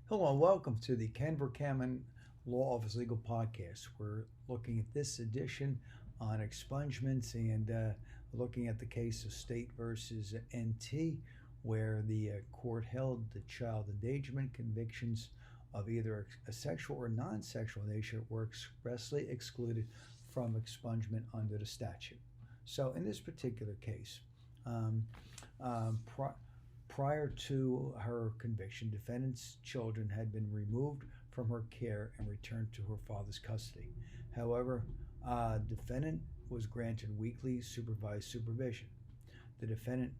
Hello and welcome to the Vercammen Law Office Legal Podcast. We're looking at this edition on expungements and looking at the case of State versus NT, where the court held the child endangerment convictions of either a sexual or non-sexual nature were expressly excluded from expungement under the statute. So in this particular case, um, um, prior to her conviction, defendant's children had been removed from her care and returned to her father's custody. However, defendant was granted weekly supervised supervision. The defendant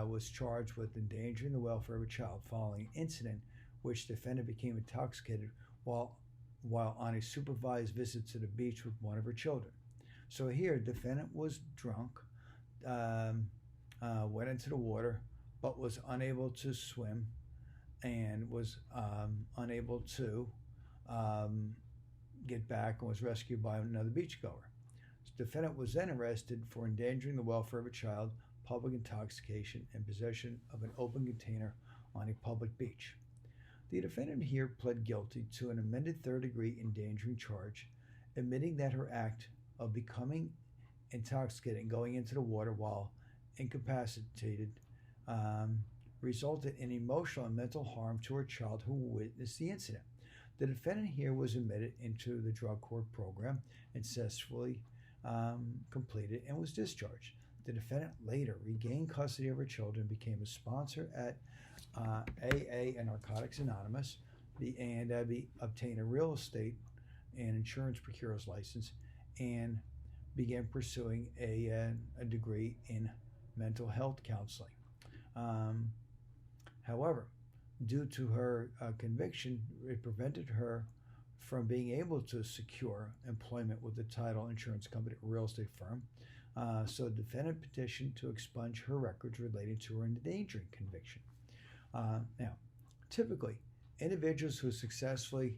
was charged with endangering the welfare of a child following an incident which defendant became intoxicated while on a supervised visit to the beach with one of her children. So here, defendant was drunk, went into the water, but was unable to swim and was unable to um, get back and was rescued by another beachgoer. The defendant was then arrested for endangering the welfare of a child, public intoxication, and possession of an open container on a public beach. The defendant here pled guilty to an amended third-degree endangering charge, admitting that her act of becoming intoxicated and going into the water while incapacitated resulted in emotional and mental harm to her child who witnessed the incident. The defendant here was admitted into the drug court program and successfully completed and was discharged. The defendant later regained custody of her children, became a sponsor at AA and Narcotics Anonymous, and obtained a real estate and insurance procurer's license, and began pursuing a degree in mental health counseling. However, due to her conviction, it prevented her from being able to secure employment with the title insurance company or real estate firm. So the defendant petitioned to expunge her records relating to her endangering conviction. Now, typically, individuals who successfully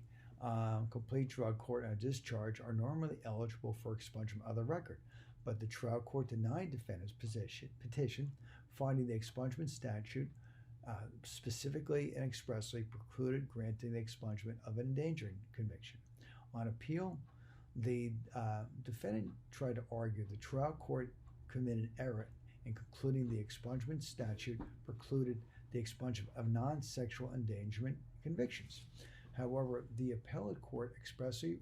complete drug court and discharge are normally eligible for expungement of the record, but the trial court denied defendant's petition, finding the expungement statute specifically and expressly precluded granting the expungement of an endangering conviction. On appeal, the defendant tried to argue the trial court committed error in concluding the expungement statute precluded the expungement of non-sexual endangerment convictions. However, the appellate court expressly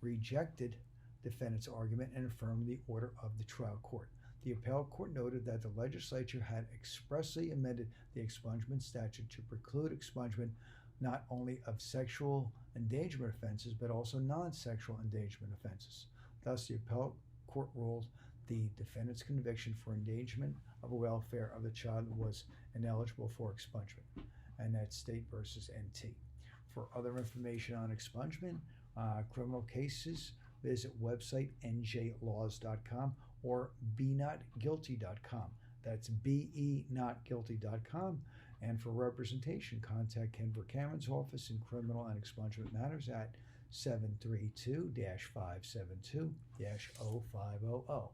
rejected defendant's argument and affirmed the order of the trial court. The appellate court noted that the legislature had expressly amended the expungement statute to preclude expungement not only of sexual endangerment offenses but also non-sexual endangerment offenses. Thus, the appellate court ruled the defendant's conviction for endangerment of the welfare of the child was ineligible for expungement, and that's State versus NT. For other information on expungement, criminal cases, visit website njlaws.com or benotguilty.com. That's benotguilty.com. And for representation, contact Ken Vercammen's office in criminal and expungement matters at 732-572-0500.